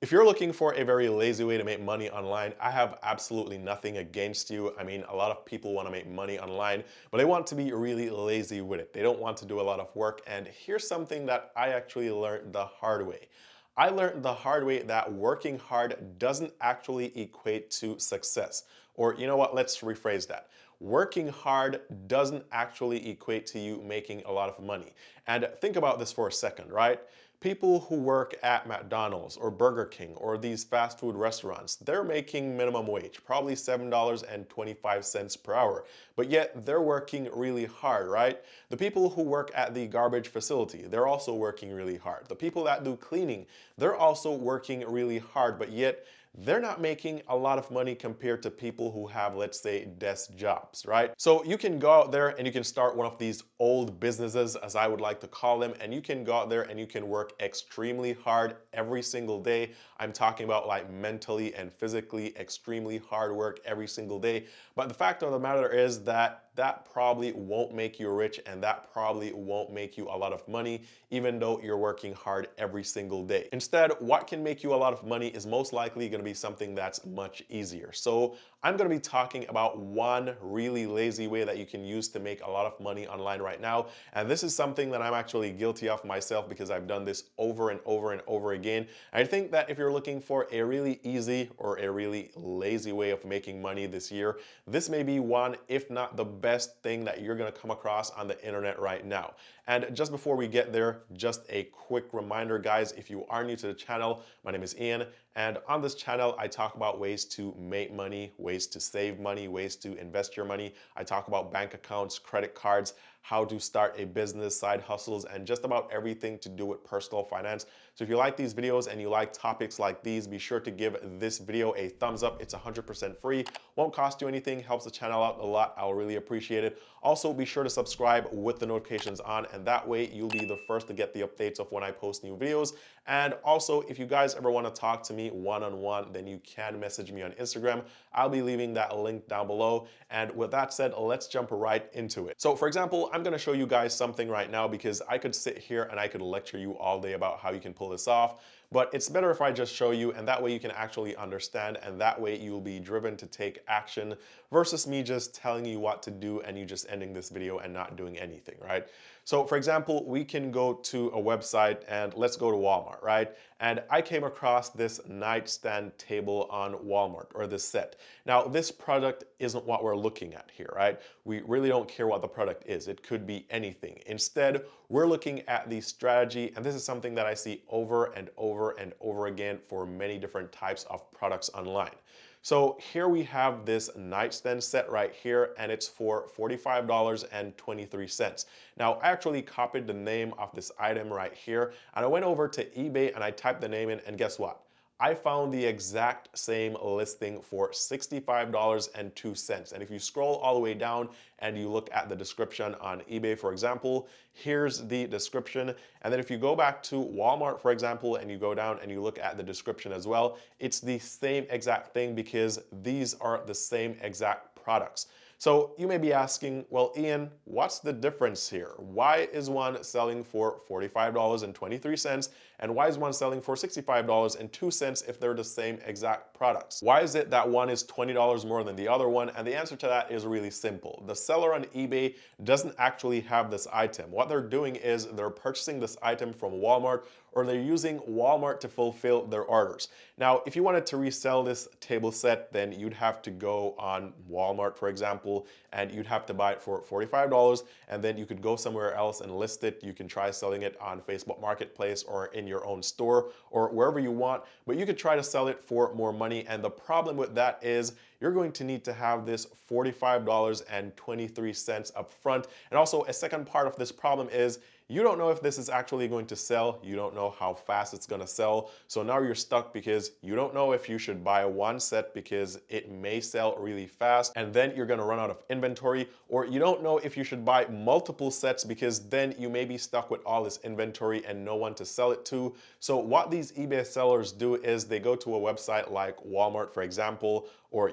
If you're looking for a very lazy way to make money online, I have absolutely nothing against you. I mean, a lot of people want to make money online, but they want to be really lazy with it. They don't want to do a lot of work. And here's something that I actually learned the hard way. I learned the hard way that working hard doesn't actually equate to success. Or you know what, let's rephrase that. Working hard doesn't actually equate to you making a lot of money. And think about this for a second, right? People who work at McDonald's or Burger King or these fast food restaurants, they're making minimum wage, probably $7.25 per hour, but yet they're working really hard, right? The people who work at the garbage facility, they're also working really hard. The people that do cleaning, they're also working really hard, but yet they're not making a lot of money compared to people who have, let's say, desk jobs, right? So you can go out there and you can start one of these old businesses, as I would like to call them, and you can go out there and you can work extremely hard every single day. I'm talking about like mentally and physically extremely hard work every single day. But the fact of the matter is that probably won't make you rich, and that probably won't make you a lot of money, even though you're working hard every single day. Instead, what can make you a lot of money is most likely going to be something that's much easier. So I'm going to be talking about one really lazy way that you can use to make a lot of money online right now. And this is something that I'm actually guilty of myself because I've done this over and over and over again. I think that if you're looking for a really easy or a really lazy way of making money this year, this may be one, if not the best thing that you're going to come across on the internet right now. And just before we get there, just a quick reminder, guys, if you are new to the channel, my name is Ian, and on this channel, I talk about ways to make money, ways to save money, ways to invest your money. I talk about bank accounts, credit cards, how to start a business, side hustles, and just about everything to do with personal finance. So if you like these videos and you like topics like these, be sure to give this video a thumbs up. It's 100% free, won't cost you anything, helps the channel out a lot. I'll really appreciate it. Also, be sure to subscribe with the notifications on, and that way you'll be the first to get the updates of when I post new videos. And also, if you guys ever want to talk to me one-on-one, then you can message me on Instagram. I'll be leaving that link down below. And with that said, let's jump right into it. So for example, I'm going to show you guys something right now because I could sit here and I could lecture you all day about how you can pull this off. But it's better if I just show you, and that way you can actually understand, and that way you'll be driven to take action versus me just telling you what to do and you just ending this video and not doing anything, right? So for example, we can go to a website and let's go to Walmart, right? And I came across this nightstand table on Walmart, or this set. Now, this product isn't what we're looking at here, right? We really don't care what the product is. It could be anything. Instead, we're looking at the strategy, and this is something that I see over and over and over again for many different types of products online. So here we have this nightstand set right here, and it's for $45.23. Now, I actually copied the name of this item right here, and I went over to eBay and I typed the name in, and guess what? I found the exact same listing for $65.02. And if you scroll all the way down and you look at the description on eBay, for example, here's the description. And then if you go back to Walmart, for example, and you go down and you look at the description as well, it's the same exact thing because these are the same exact products. So you may be asking, well, Ian, what's the difference here? Why is one selling for $45.23 and why is one selling for $65.02 if they're the same exact products? Why is it that one is $20 more than the other one? And the answer to that is really simple. The seller on eBay doesn't actually have this item. What they're doing is they're purchasing this item from Walmart, or they're using Walmart to fulfill their orders. Now, if you wanted to resell this table set, then you'd have to go on Walmart, for example, and you'd have to buy it for $45, and then you could go somewhere else and list it. You can try selling it on Facebook Marketplace or in your own store or wherever you want, but you could try to sell it for more money. And the problem with that is you're going to need to have this $45.23 up front. And also a second part of this problem is you don't know if this is actually going to sell. You don't know how fast it's going to sell. So now you're stuck because you don't know if you should buy one set because it may sell really fast and then you're going to run out of inventory, or you don't know if you should buy multiple sets because then you may be stuck with all this inventory and no one to sell it to. So what these eBay sellers do is they go to a website like Walmart, for example, or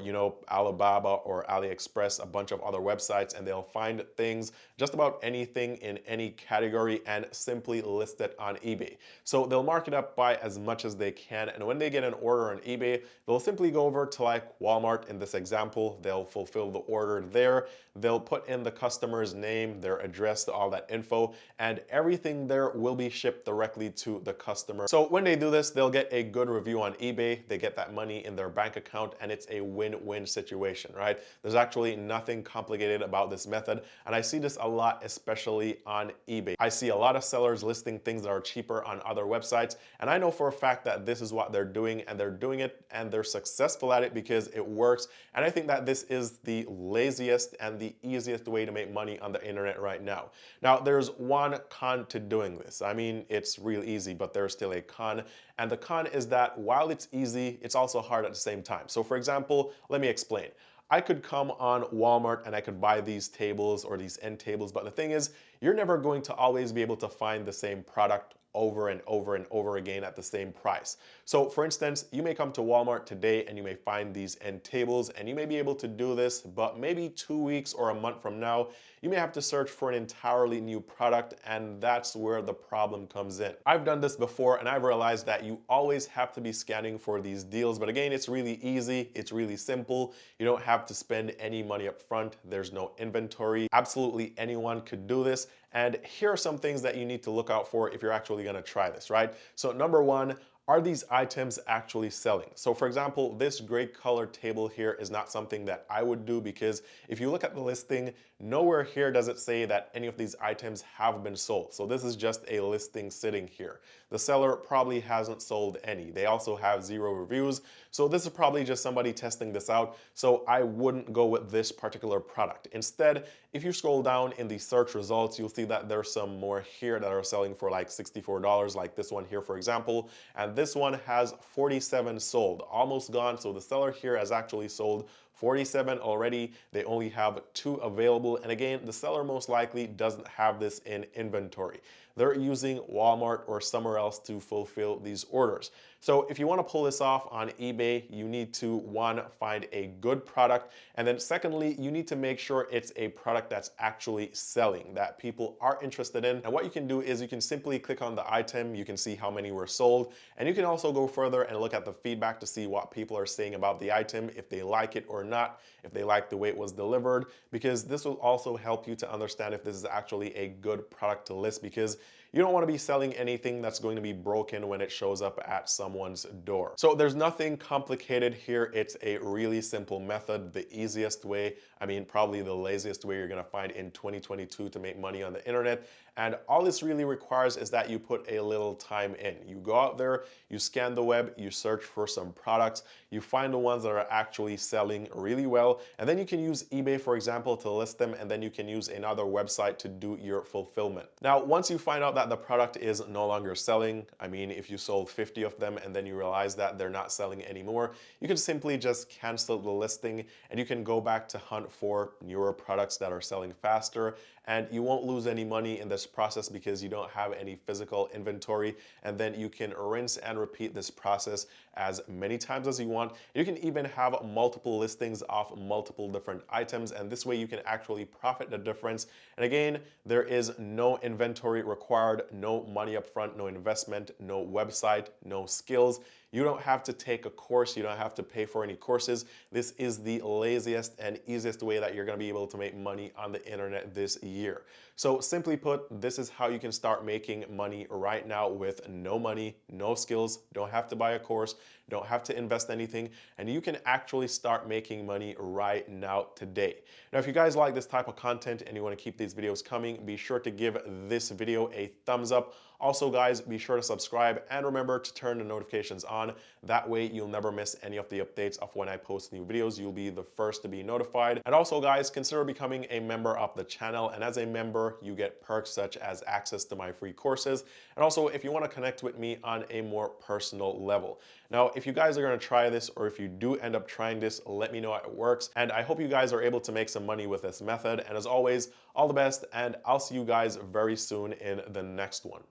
Alibaba or AliExpress, a bunch of other websites, and they'll find things, just about anything in any category, and simply list it on eBay. So they'll mark it up by as much as they can, and when they get an order on eBay, they'll simply go over to like Walmart in this example, they'll fulfill the order there, they'll put in the customer's name, their address, all that info, and everything there will be shipped directly to the customer. So when they do this, they'll get a good review on eBay, they get that money in their bank account, and it's a win-win situation, right? There's actually nothing complicated about this method, and I see this a lot, especially on eBay. I see a lot of sellers listing things that are cheaper on other websites, and I know for a fact that this is what they're doing, and they're doing it and they're successful at it because it works. And I think that this is the laziest and the easiest way to make money on the internet right now. Now, there's one con to doing this. I mean, it's real easy, but there's still a con. And the con is that while it's easy, it's also hard at the same time. So for example, let me explain. I could come on Walmart and I could buy these tables or these end tables, but the thing is, you're never going to always be able to find the same product over and over and over again at the same price. So for instance, you may come to Walmart today and you may find these end tables, and you may be able to do this, but maybe 2 weeks or a month from now, you may have to search for an entirely new product, and that's where the problem comes in. I've done this before and I've realized that you always have to be scanning for these deals, but again, it's really easy, it's really simple. You don't have to spend any money up front, there's no inventory. Absolutely anyone could do this. And here are some things that you need to look out for if you're actually going to try this, right? So number one, are these items actually selling? So for example, this gray colored table here is not something that I would do, because if you look at the listing, nowhere here does it say that any of these items have been sold. So this is just a listing sitting here. The seller probably hasn't sold any. They also have 0 reviews. So this is probably just somebody testing this out. So I wouldn't go with this particular product. Instead, if you scroll down in the search results, you'll see that there's some more here that are selling for like $64, like this one here, for example. And this one has 47 sold, almost gone. So the seller here has actually sold 47 already. They only have 2 available. And again, the seller most likely doesn't have this in inventory. They're using Walmart or somewhere else to fulfill these orders. So if you want to pull this off on eBay, you need to, one, find a good product. And then secondly, you need to make sure it's a product that's actually selling, that people are interested in. And what you can do is you can simply click on the item. You can see how many were sold. And you can also go further and look at the feedback to see what people are saying about the item, if they like it or not, if they like the way it was delivered, because this will also help you to understand if this is actually a good product to list, because you don't want to be selling anything that's going to be broken when it shows up at someone's door. So there's nothing complicated here. It's a really simple method, the easiest way, I mean, probably the laziest way you're going to find in 2022 to make money on the internet. And all this really requires is that you put a little time in. You go out there, you scan the web, you search for some products, you find the ones that are actually selling really well, and then you can use eBay, for example, to list them, and then you can use another website to do your fulfillment. Now, once you find out that the product is no longer selling, I mean, if you sold 50 of them and then you realize that they're not selling anymore, you can simply just cancel the listing, and you can go back to hunt for newer products that are selling faster, and you won't lose any money in this process because you don't have any physical inventory. And then you can rinse and repeat this process as many times as you want. You can even have multiple listings of multiple different items, and this way you can actually profit the difference. And again, there is no inventory required, no money up front, no investment, no website, no skills. You don't have to take a course. You don't have to pay for any courses. This is the laziest and easiest way that you're going to be able to make money on the internet this year. So simply put, this is how you can start making money right now with no money, no skills, don't have to buy a course, don't have to invest anything, and you can actually start making money right now today. Now, if you guys like this type of content and you want to keep these videos coming, be sure to give this video a thumbs up. Also, guys, be sure to subscribe and remember to turn the notifications on. That way, you'll never miss any of the updates of when I post new videos. You'll be the first to be notified. And also, guys, consider becoming a member of the channel. And as a member, you get perks such as access to my free courses. And also, if you want to connect with me on a more personal level. Now, if you guys are going to try this, or if you do end up trying this, let me know how it works. And I hope you guys are able to make some money with this method. And as always, all the best, and I'll see you guys very soon in the next one.